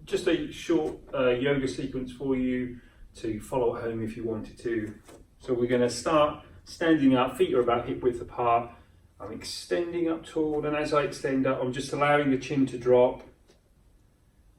Just a short yoga sequence for you to follow at home if you wanted to. So we're going to start standing up, feet are about hip width apart. I'm extending up tall, and as I extend up, I'm just allowing the chin to drop.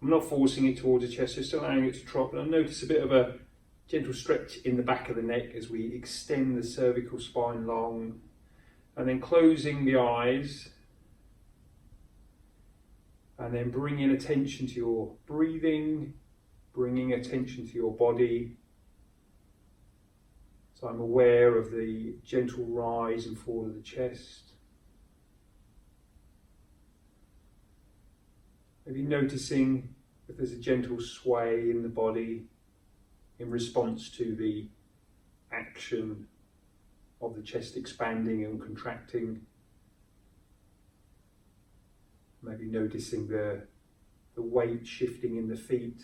I'm not forcing it towards the chest, just allowing it to drop. And I notice a bit of a gentle stretch in the back of the neck as we extend the cervical spine long. And then closing the eyes. And then bringing attention to your breathing, bringing attention to your body. So I'm aware of the gentle rise and fall of the chest. Maybe noticing if there's a gentle sway in the body in response to the action of the chest expanding and contracting. Maybe noticing the weight shifting in the feet.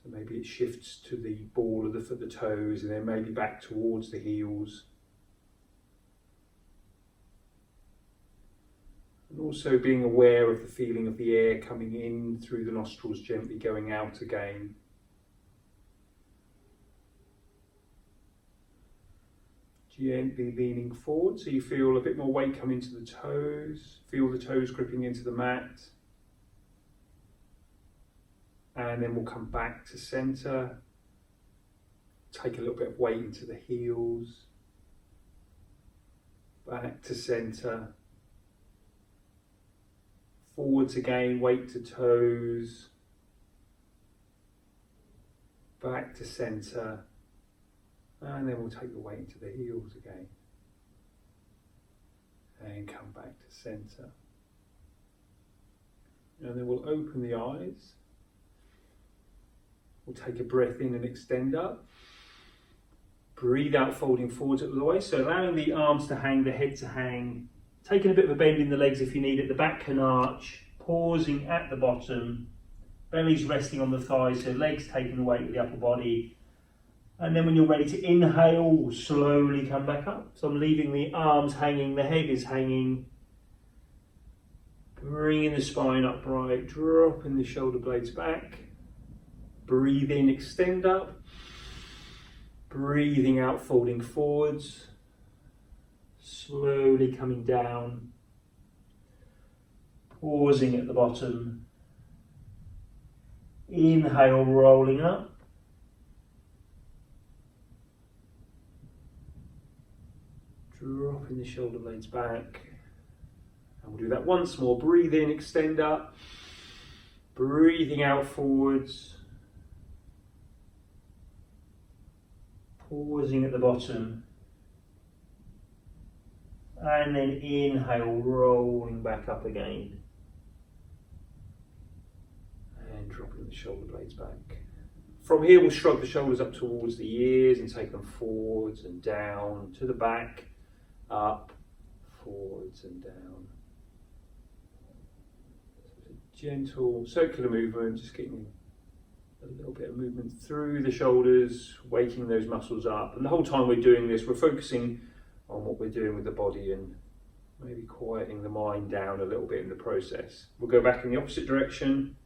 So maybe it shifts to the ball of the foot, the toes, and then maybe back towards the heels. And also being aware of the feeling of the air coming in through the nostrils, gently going out again. Gently leaning forward so you feel a bit more weight come into the toes. Feel the toes gripping into the mat. And then we'll come back to centre. Take a little bit of weight into the heels. Back to centre. Forwards again, weight to toes. Back to centre. And then we'll take the weight into the heels again. And come back to centre. And then we'll open the eyes. We'll take a breath in and extend up. Breathe out, folding forwards at the waist. So allowing the arms to hang, the head to hang. Taking a bit of a bend in the legs if you need it. The back can arch. Pausing at the bottom. Belly's resting on the thighs, so legs taking the weight of the upper body. And then when you're ready to inhale, slowly come back up. So I'm leaving the arms hanging, the head is hanging. Bringing the spine upright, dropping the shoulder blades back. Breathe in, extend up. Breathing out, folding forwards. Slowly coming down. Pausing at the bottom. Inhale, rolling up. Dropping the shoulder blades back. And we'll do that once more. Breathe in, extend up. Breathing out forwards. Pausing at the bottom. And then inhale, rolling back up again. And dropping the shoulder blades back. From here we'll shrug the shoulders up towards the ears and take them forwards and down to the back. Up, forwards and down. So it's a gentle circular movement, just getting a little bit of movement through the shoulders, waking those muscles up. And the whole time we're doing this, we're focusing on what we're doing with the body and maybe quieting the mind down a little bit in the process. We'll go back in the opposite direction.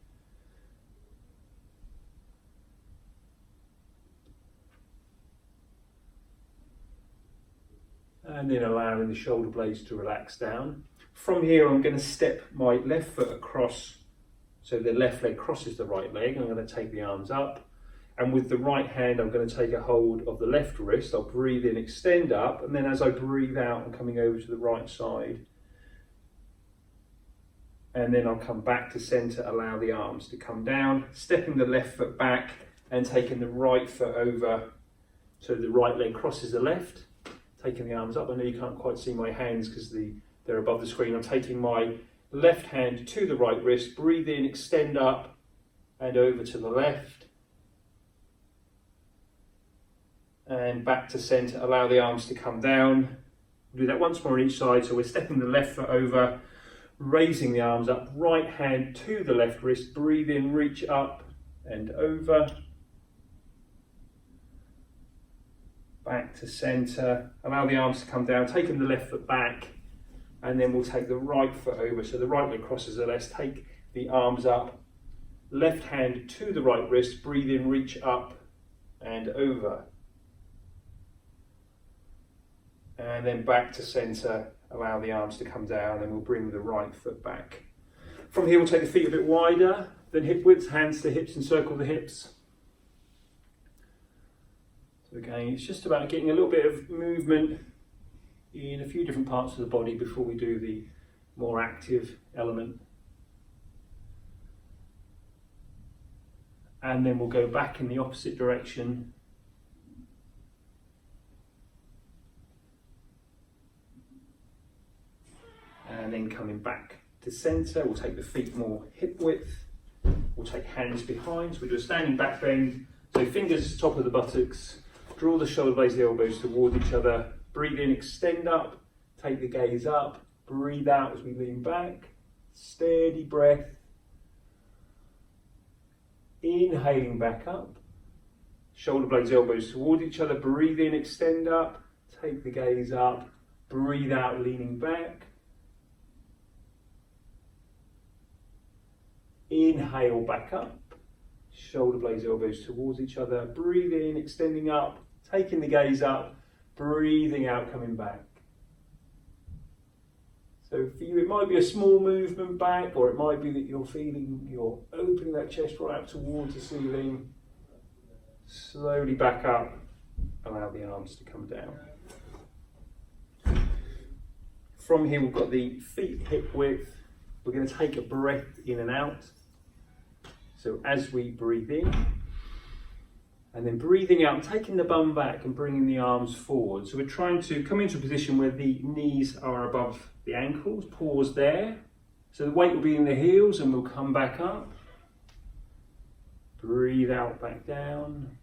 And then allowing the shoulder blades to relax down. From here, I'm going to step my left foot across, so the left leg crosses the right leg. I'm going to take the arms up. And with the right hand, I'm going to take a hold of the left wrist. I'll breathe in, extend up. And then as I breathe out, I'm coming over to the right side. And then I'll come back to center, allow the arms to come down. Stepping the left foot back and taking the right foot over. So the right leg crosses the left. Taking the arms up. I know you can't quite see my hands because they're above the screen. I'm taking my left hand to the right wrist. Breathe in, extend up and over to the left. And back to center. Allow the arms to come down. We'll do that once more on each side. So we're stepping the left foot over, raising the arms up. Right hand to the left wrist. Breathe in, reach up and over. Back to center. Allow the arms to come down. Taking the left foot back. And then we'll take the right foot over. So the right leg crosses the left. Take the arms up, left hand to the right wrist, breathe in, reach up and over. And then back to centre, allow the arms to come down, and we'll bring the right foot back. From here, we'll take the feet a bit wider than hip width, hands to hips, and circle the hips. So again, it's just about getting a little bit of movement in a few different parts of the body before we do the more active element. And then we'll go back in the opposite direction. And then coming back to centre, we'll take the feet more hip width. We'll take hands behind, so we'll do a standing back bend. So fingers top of the buttocks, draw the shoulder blades, the elbows toward each other. Breathe in, extend up, take the gaze up. Breathe out as we lean back. Steady breath. Inhaling back up. Shoulder blades, elbows toward each other. Breathe in, extend up, take the gaze up. Breathe out, leaning back. Inhale back up, shoulder blades, elbows towards each other. Breathe in, extending up, taking the gaze up, breathing out, coming back. So for you, it might be a small movement back, or it might be that you're opening that chest right up towards the ceiling. Slowly back up, allow the arms to come down. From here, we've got the feet hip width. We're going to take a breath in and out. So as we breathe in, and then breathing out, taking the bum back and bringing the arms forward. So we're trying to come into a position where the knees are above the ankles. Pause there. So the weight will be in the heels, and we'll come back up. Breathe out, back down.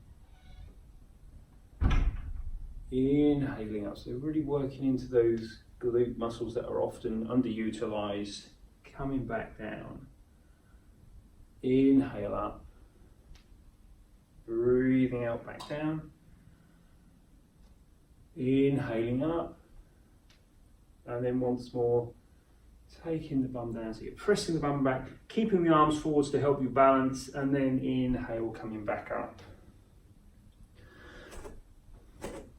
Inhaling up. So really working into those glute muscles that are often underutilized. Coming back down. Inhale up. Breathing out, back down. Inhaling up. And then once more, taking the bum down. So you're pressing the bum back, keeping the arms forwards to help you balance, and then inhale, coming back up.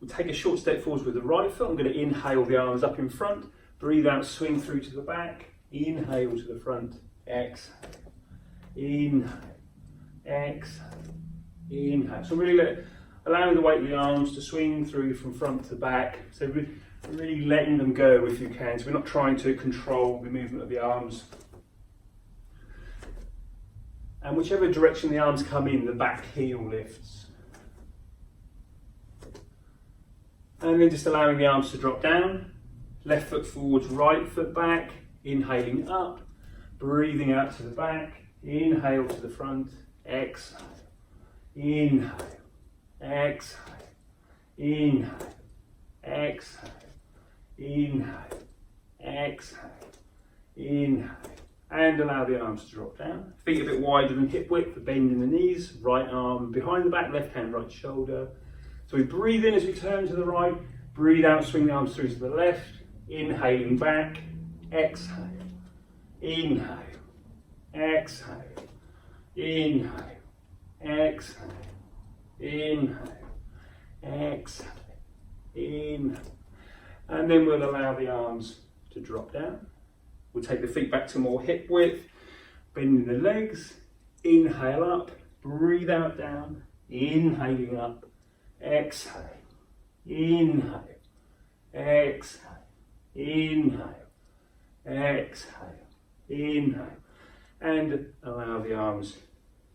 We'll take a short step forwards with the right foot. I'm going to inhale the arms up in front. Breathe out, swing through to the back. Inhale to the front, exhale, inhale, exhale, inhale. So really allowing the weight of the arms to swing through from front to back. So really letting them go if you can. So we're not trying to control the movement of the arms. And whichever direction the arms come in, the back heel lifts. And then just allowing the arms to drop down. Left foot forwards, right foot back. Inhaling up, breathing out to the back, inhale to the front, exhale, inhale, exhale, inhale, exhale, inhale, exhale, inhale, and allow the arms to drop down. Feet a bit wider than hip width, the bend in the knees, right arm behind the back, left hand, right shoulder. So we breathe in as we turn to the right, breathe out, swing the arms through to the left, inhaling back, exhale, inhale, exhale, inhale, exhale, inhale, exhale, inhale. And then we'll allow the arms to drop down. We'll take the feet back to more hip width, bending the legs, inhale up, breathe out down, inhaling up, exhale, inhale, exhale, inhale, exhale, inhale, and allow the arms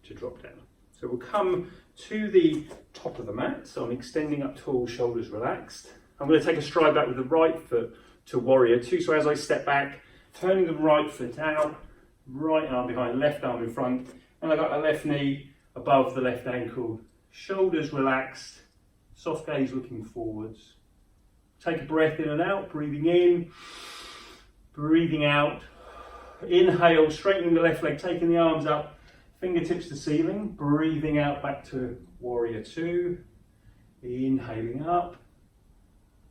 to drop down. So we'll come to the top of the mat, so I'm extending up tall, shoulders relaxed. I'm going to take a stride back with the right foot to warrior two. So as I step back, turning the right foot out, right arm behind, left arm in front, and I've got my left knee above the left ankle, shoulders relaxed, soft gaze looking forwards. Take a breath in and out, breathing in, breathing out. Inhale, straightening the left leg, taking the arms up, fingertips to ceiling, breathing out back to warrior two. Inhaling up,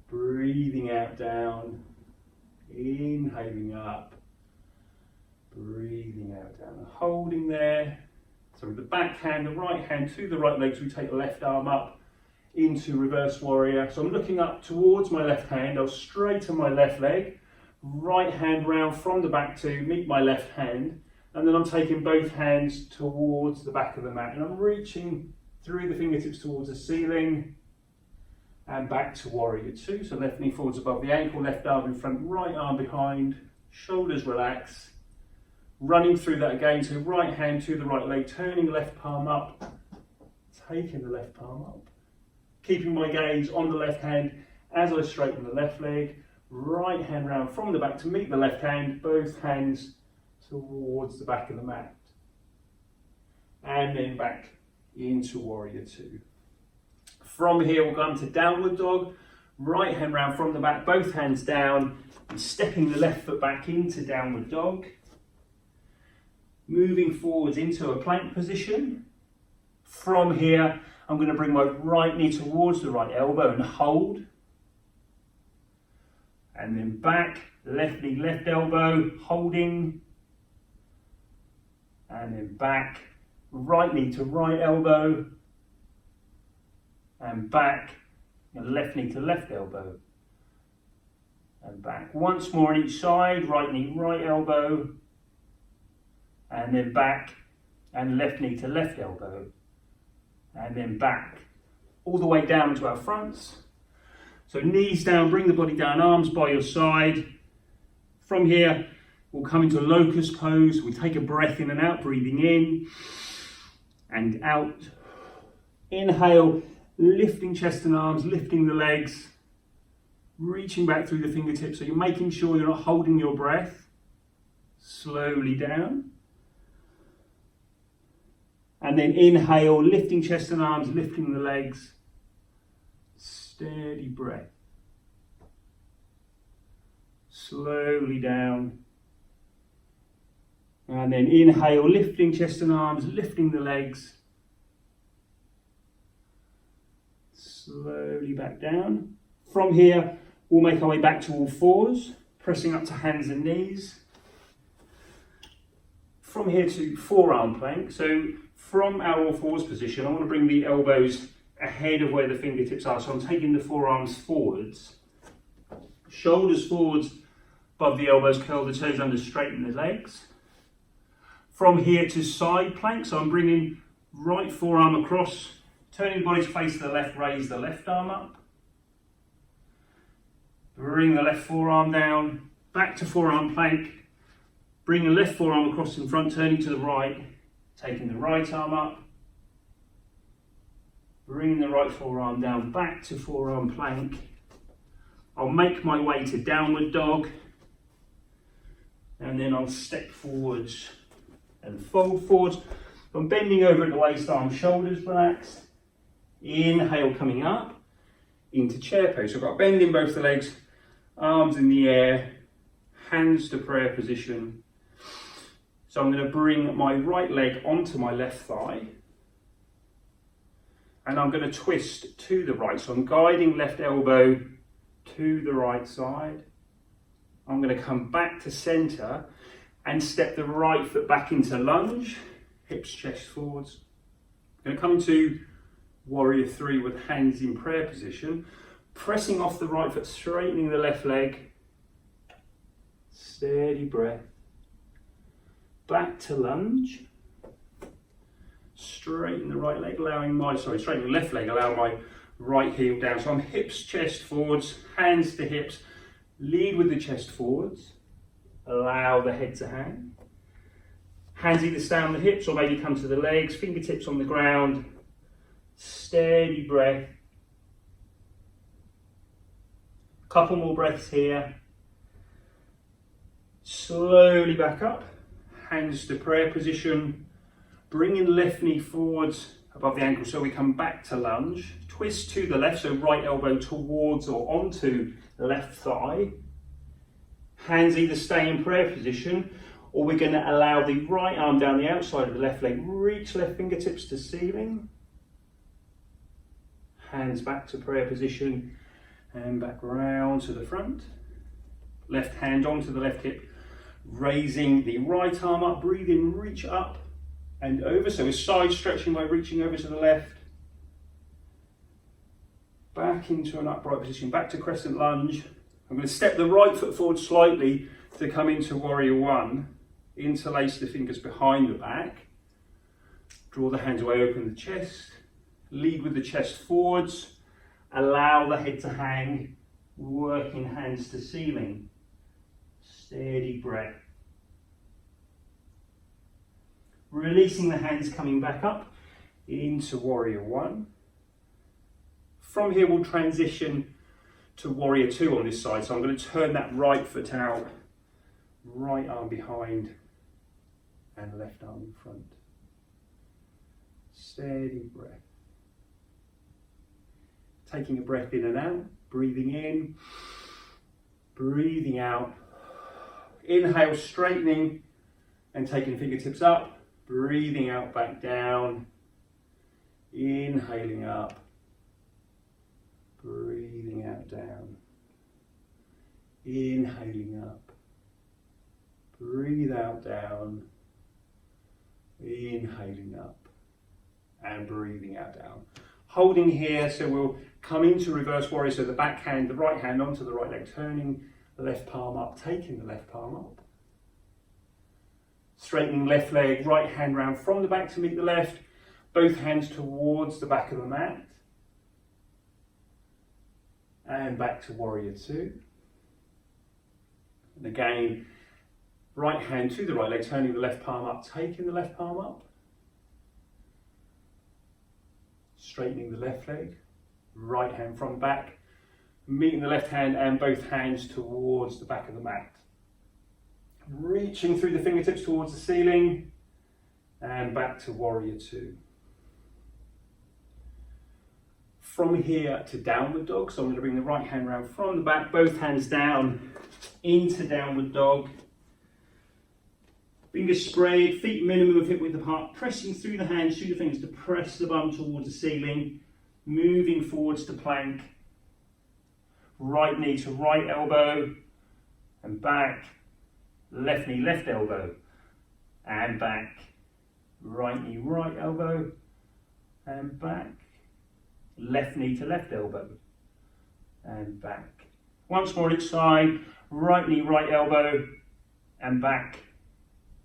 breathing out down, inhaling up, breathing out, down and holding there. So with the back hand, the right hand to the right leg, so we take the left arm up into reverse warrior. So I'm looking up towards my left hand, I'll straighten my left leg, right hand round from the back to meet my left hand, and then I'm taking both hands towards the back of the mat and I'm reaching through the fingertips towards the ceiling and back to warrior two. So left knee forwards above the ankle, left arm in front, right arm behind, shoulders relax. Running through that again, so right hand to the right leg, turning left palm up, taking the left palm up. Keeping my gaze on the left hand as I straighten the left leg, right hand round from the back to meet the left hand, both hands towards the back of the mat. And then back into warrior two. From here we'll come to downward dog, right hand round from the back, both hands down, and stepping the left foot back into downward dog. Moving forwards into a plank position. From here, I'm going to bring my right knee towards the right elbow and hold. And then back, left knee, left elbow, holding. And then back, right knee to right elbow. And back, and left knee to left elbow. And back. Once more on each side, right knee, right elbow. And then back, and left knee to left elbow. And then back, all the way down to our fronts. So knees down, bring the body down, arms by your side. From here, we'll come into a locust pose. We take a breath in and out, breathing in and out. Inhale, lifting chest and arms, lifting the legs, reaching back through the fingertips. So you're making sure you're not holding your breath. Slowly down. And then inhale, lifting chest and arms, lifting the legs. Steady breath. Slowly down. And then inhale, lifting chest and arms, lifting the legs. Slowly back down. From here, we'll make our way back to all fours, pressing up to hands and knees. From here to forearm plank. So from our all fours position, I want to bring the elbows ahead of where the fingertips are. So I'm taking the forearms forwards, shoulders forwards above the elbows, curl the toes under, straighten the legs. From here to side plank, so I'm bringing right forearm across, turning the body to face the left, raise the left arm up. Bring the left forearm down, back to forearm plank. Bring the left forearm across in front, turning to the right, taking the right arm up. Bring the right forearm down, back to forearm plank. I'll make my way to downward dog. And then I'll step forwards and fold forwards. I'm bending over at the waist, arms, shoulders relaxed. Inhale, coming up into chair pose. So I've got a bend in both the legs, arms in the air, hands to prayer position. So I'm going to bring my right leg onto my left thigh. And I'm going to twist to the right. So I'm guiding left elbow to the right side. I'm going to come back to center and step the right foot back into lunge, hips, chest forwards. I'm going to come into warrior three with hands in prayer position, pressing off the right foot, straightening the left leg. Steady breath. Back to lunge. Straighten the right leg, straighten the left leg, allow my right heel down. So I'm hips, chest forwards, hands to hips. Lead with the chest forwards. Allow the head to hang. Hands either stay on the hips or maybe come to the legs, fingertips on the ground. Steady breath. Couple more breaths here. Slowly back up. Hands to prayer position. Bringing left knee forwards above the ankle so we come back to lunge. Twist to the left, so right elbow towards or onto the left thigh. Hands either stay in prayer position or we're going to allow the right arm down the outside of the left leg. Reach left fingertips to ceiling. Hands back to prayer position and back round to the front. Left hand onto the left hip. Raising the right arm up, breathe in, reach up and over. So we're side stretching by reaching over to the left. Back into an upright position, back to crescent lunge. I'm going to step the right foot forward slightly to come into warrior one. Interlace the fingers behind the back. Draw the hands away, open the chest. Lead with the chest forwards. Allow the head to hang, working hands to ceiling. Steady breath. Releasing the hands, coming back up into warrior one. From here we'll transition to warrior two on this side. So I'm going to turn that right foot out, right arm behind and left arm in front. Steady breath. Taking a breath in and out, breathing in, breathing out. Inhale, straightening and taking fingertips up, breathing out, back down. Inhaling up, breathing out, down. Inhaling up, breathe out, down. Inhaling up and breathing out, down. Holding here, so we'll come into reverse warrior, so the back hand, the right hand onto the right leg, turning the left palm up, taking the left palm up. Straightening left leg, right hand round from the back to meet the left, both hands towards the back of the mat. And back to warrior two. And again, right hand to the right leg, turning the left palm up, taking the left palm up. Straightening the left leg, right hand from back, meeting the left hand and both hands towards the back of the mat. Reaching through the fingertips towards the ceiling and back to warrior two. From here to downward dog, so I'm going to bring the right hand round from the back, both hands down into downward dog. Fingers sprayed, feet minimum of hip width apart, pressing through the hands, through the fingers to press the bum towards the ceiling, moving forwards to plank. Right knee to right elbow and back. Left knee, left elbow and back. Right knee, right elbow and back. Left knee to left elbow and back. Once more each side, right knee, right elbow and back.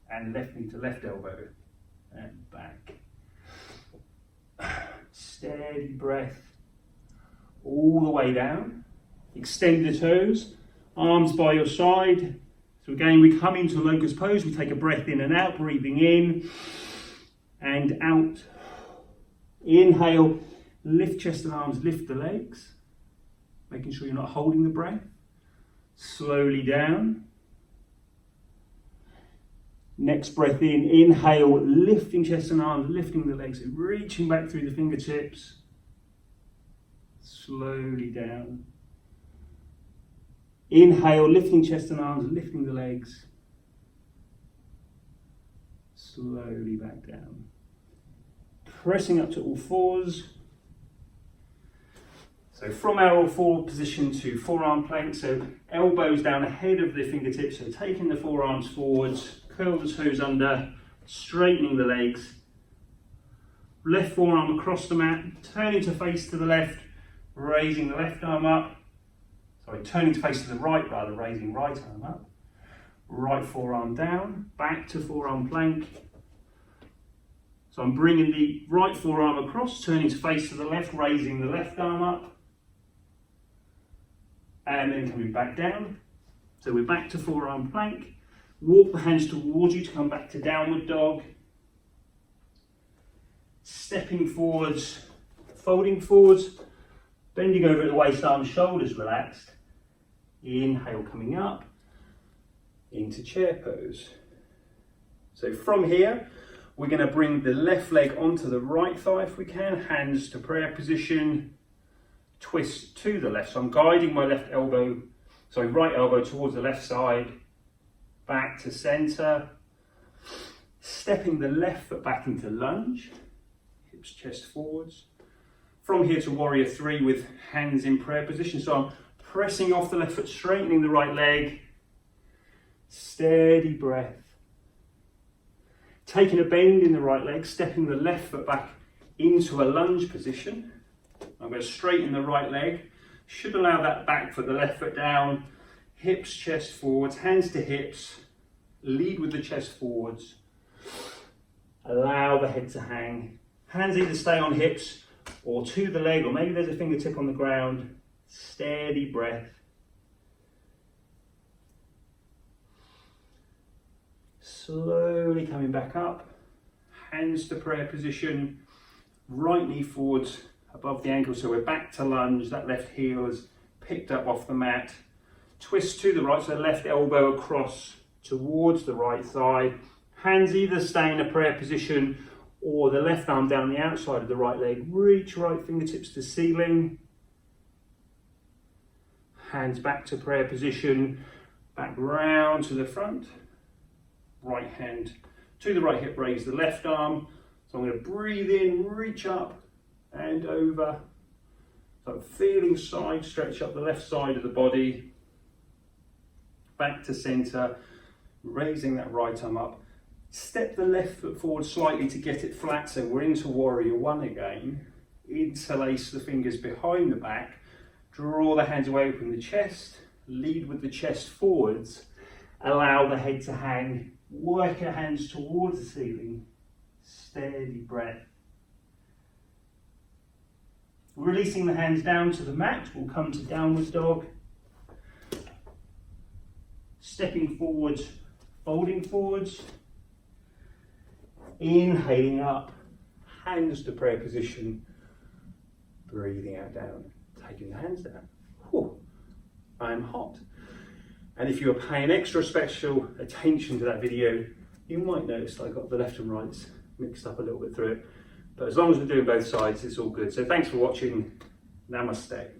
And left knee to left elbow and back. Steady breath all the way down. Extend the toes, arms by your side. So again, we come into locust pose. We take a breath in and out, breathing in and out. Inhale, lift chest and arms, lift the legs. Making sure you're not holding the breath. Slowly down. Next breath in, inhale, lifting chest and arms, lifting the legs, reaching back through the fingertips. Slowly down. Inhale, lifting chest and arms, lifting the legs. Slowly back down. Pressing up to all fours. So from our all four position to forearm plank, so elbows down ahead of the fingertips, so taking the forearms forwards, curl the toes under, straightening the legs. Left forearm across the mat, turning to face to the left, raising the left arm up. Sorry, turning to face to the right rather, raising right arm up. Right forearm down, back to forearm plank. So I'm bringing the right forearm across, turning to face to the left, raising the left arm up. And then coming back down. So we're back to forearm plank. Walk the hands towards you to come back to downward dog. Stepping forwards, folding forwards, bending over at the waist, arms, shoulders relaxed. Inhale, coming up into chair pose. So from here, we're going to bring the left leg onto the right thigh if we can, hands to prayer position, twist to the left. So I'm guiding my right elbow towards the left side, back to center, stepping the left foot back into lunge, hips chest forwards. From here to warrior three with hands in prayer position. So I'm pressing off the left foot, straightening the right leg, Steady breath. Taking a bend in the right leg, stepping the left foot back into a lunge position. I'm going to straighten the right leg. Should allow that back foot, the left foot down. Hips, chest forwards, hands to hips. Lead with the chest forwards. Allow the head to hang. Hands either stay on hips or to the leg, or maybe there's a fingertip on the ground. Steady breath. Slowly coming back up. Hands to prayer position. Right knee forwards above the ankle, so we're back to lunge. That left heel is picked up off the mat. Twist to the right, so left elbow across towards the right thigh. Hands either stay in a prayer position or the left arm down the outside of the right leg. Reach right fingertips to ceiling. Hands back to prayer position. Back round to the front. Right hand to the right hip, raise the left arm. So I'm going to breathe in, reach up and over. So I'm feeling side stretch up the left side of the body. Back to center, raising that right arm up. Step the left foot forward slightly to get it flat, so we're into warrior one again. Interlace the fingers behind the back. Draw the hands away from the chest. Lead with the chest forwards. Allow the head to hang. Work your hands towards the ceiling. Steady breath. Releasing the hands down to the mat, we'll come to downward dog. Stepping forwards, folding forwards. Inhaling up, hands to prayer position. Breathing out down, taking the hands down. Whew, I'm hot. And if you're paying extra special attention to that video, you might notice I got the left and rights mixed up a little bit through it. But as long as we're doing both sides, it's all good. So thanks for watching. Namaste.